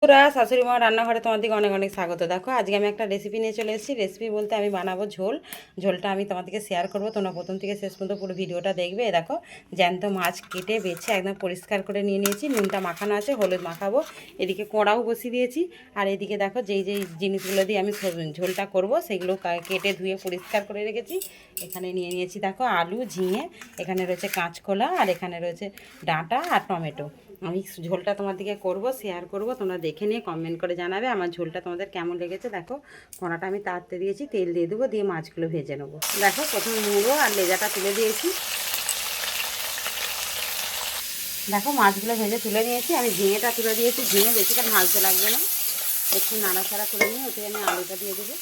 পুরা শাশুড়ি মা রান্নাঘরে তোমাদেরকে অনেক অনেক স্বাগত। দেখো আজকে আমি একটা রেসিপি নিয়ে চলে এসেছি। রেসিপি বলতে আমি বানাবো ঝোল। ঝোলটা আমি তোমাদেরকে শেয়ার করবো, তোমরা প্রথম থেকে শেষ পর্যন্ত পুরো ভিডিওটা দেখবে। দেখো জ্যান্ত মাছ কেটে বেছে একদম পরিষ্কার করে নিয়ে নিয়েছি, নুনটা মাখানো আছে, হলুদ মাখাবো। এদিকে কড়াও বসিয়ে দিয়েছি। আর এদিকে দেখো যেই যেই জিনিসগুলো দিয়ে আমি ঝোলটা করব সেগুলো কেটে ধুয়ে পরিষ্কার করে রেখেছি। এখানে নিয়ে নিয়েছি দেখো আলু, ঝিঙে, এখানে রয়েছে কাঁচকলা, আর এখানে রয়েছে ডাঁটা আর টমেটো। আমি ঝোলটা তোমাদেরকে করব, শেয়ার করব, তোমরা দেখে নিয়ে কমেন্ট করে জানাবে আমার ঝোলটা তোমাদের কেমন লেগেছে। দেখো কড়াটা আমি তাড়তে দিয়েছি, তেল দিয়ে দেবো, দিয়ে মাছগুলো ভেজে নেবো। দেখো প্রথমে মুড়ো আর লেজাটা তুলে দিয়েছি। দেখো মাছগুলো ভেজে তুলে নিয়েছি, আমি ঝিঙেটা তুলে দিয়েছি। ঝিঙে বেশিটা ভাজতে লাগবে না, একটু নাড়াচাড়া করে নিয়ে ওতে আমি আলুটা দিয়ে দেবো।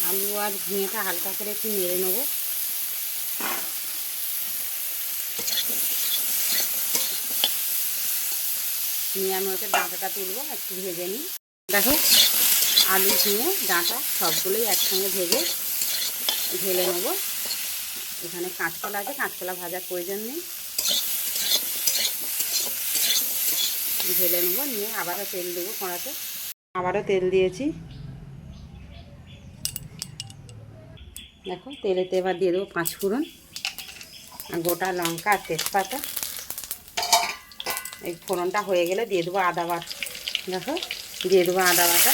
আলু আর ঝিঙেটা হালকা করে একটু নেড়ে নেবো। নিয়ে আমি ওতে ডাঁটাটা তুলবো, একটু ভেজে নিই। দেখো আলু, ঝিঙে, ডাঁটা সবগুলোই একসঙ্গে ভেজে ঢেলে নেবো। এখানে কাঁচকলা আছে, কাঁচকলা ভাজার প্রয়োজন নেই, ঢেলে নেবো। নিয়ে আবারও তেল দেবো কড়াতে, আবারও তেল দিয়েছি। দেখো তেলেতে এবার দিয়ে দেবো 5 ফোড়ন, গোটা লঙ্কা আর তেজপাতা। এই ফোড়নটা হয়ে গেলে দিয়ে দেবো আদা বাটা। দেখো দিয়ে দেবো আদা বাটা।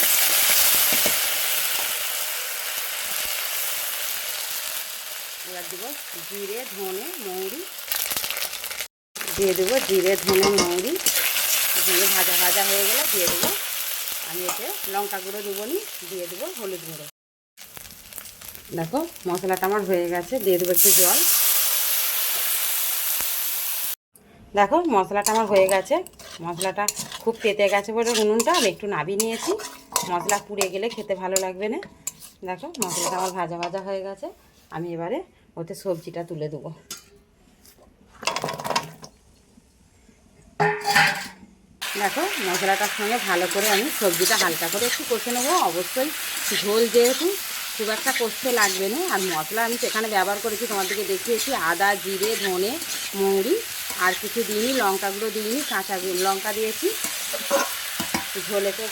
এবার দেবো জিরে, ধনে, মৌরি, দিয়ে দেবো জিরে, ধনে, মৌরি। দিয়ে ভাজা ভাজা হয়ে গেলে দিয়ে দেবো আমি এতে লঙ্কা গুঁড়ো দেবো নি, দিয়ে দেবো হলুদ গুঁড়ো। দেখো মশলাটা আমার হয়ে গেছে, দিয়ে দেবো একটু জল। দেখো মশলাটা আমার হয়ে গেছে, মশলাটা খুব তেতে গেছে বলে উনুনটা আমি একটু নাবিয়ে নিয়েছি, মশলা পুড়ে গেলে খেতে ভালো লাগবে না। দেখো মশলাটা আমার ভাজা ভাজা হয়ে গেছে, আমি এবারে ওতে সবজিটা তুলে দেবো। দেখো মশলাটার সঙ্গে ভালো করে আমি সবজিটা হালকা করে একটু কষে নেবো। অবশ্যই ঝোল যেহেতু খুব একটা কষতে লাগবে না। আর মশলা আমি সেখানে ব্যবহার করেছি, তোমাদেরকে দেখিয়েছি, আদা, জিরে, ধনে, মৌরি, আর কিছু দিইনি, লঙ্কা গুঁড়ো দিইনি, কাঁচা লঙ্কা দিয়েছি। ঝোলেতে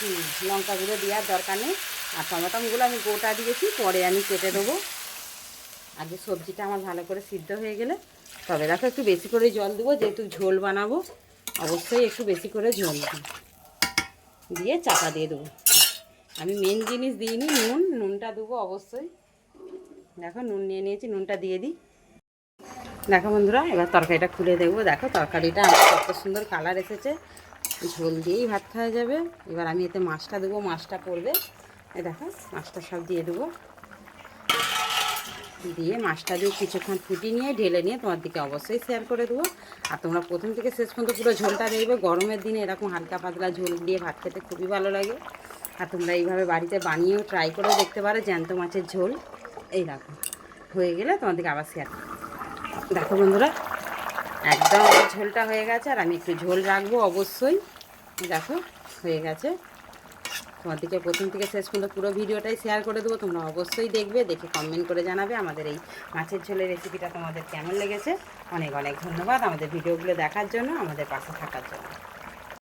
লঙ্কা গুঁড়ো দেওয়ার দরকার নেই। আর টমেটোগুলো আমি গোটা দিয়েছি, পরে আমি কেটে দেবো। আগে সবজিটা আমার ভালো করে সিদ্ধ হয়ে গেলে তবে দেখো একটু বেশি করে জল দেবো, যেহেতু ঝোল বানাবো অবশ্যই একটু বেশি করে ঝোল দিয়ে চাপা দিয়ে দেবো। আমি মেন জিনিস দিইনি, নুনটা দেবো অবশ্যই। দেখো নুন নিয়ে নিয়েছি, নুনটা দিয়ে দিই। দেখো বন্ধুরা এবার তরকারিটা খুলে দেখবো। দেখো তরকারিটা আমার কত সুন্দর কালার এসেছে, ঝোল দিয়েই ভাত খাওয়া যাবে। এবার আমি এতে মাছটা দেবো, মাছটা পড়বে। এই দেখো মাছটা সব দিয়ে দেবো, দিয়ে মাছটা দিয়ে কিছুক্ষণ ফুটিয়ে নিয়ে ঢেলে নিয়ে তোমার দিকে অবশ্যই শেয়ার করে দেবো। আর তোমরা প্রথম থেকে শেষ পর্যন্ত পুরো ঝোলটা দেখবে। গরমের দিনে এরকম হালকা পাতলা ঝোল দিয়ে ভাত খেতে খুবই ভালো লাগে। আর তোমরা এইভাবে বাড়িতে বানিয়েও ট্রাই করেও দেখতে পারো, জ্যান্ত মাছের ঝোল। এই দেখো হয়ে গেলে তোমাদেরকে আবার শেয়ার। দেখো বন্ধুরা একদম ঝোলটা হয়ে গেছে, আর আমি একটু ঝোল রাখবো অবশ্যই। দেখো হয়ে গেছে, তোমাদেরকে প্রথম থেকে শেষ পর্যন্ত পুরো ভিডিওটাই শেয়ার করে দেবো। তোমরা অবশ্যই দেখবে, দেখে কমেন্ট করে জানাবে আমাদের এই মাছের ঝোলের রেসিপিটা তোমাদের কেমন লেগেছে। অনেক অনেক ধন্যবাদ আমাদের ভিডিওগুলো দেখার জন্য, আমাদের পাশে থাকার জন্য।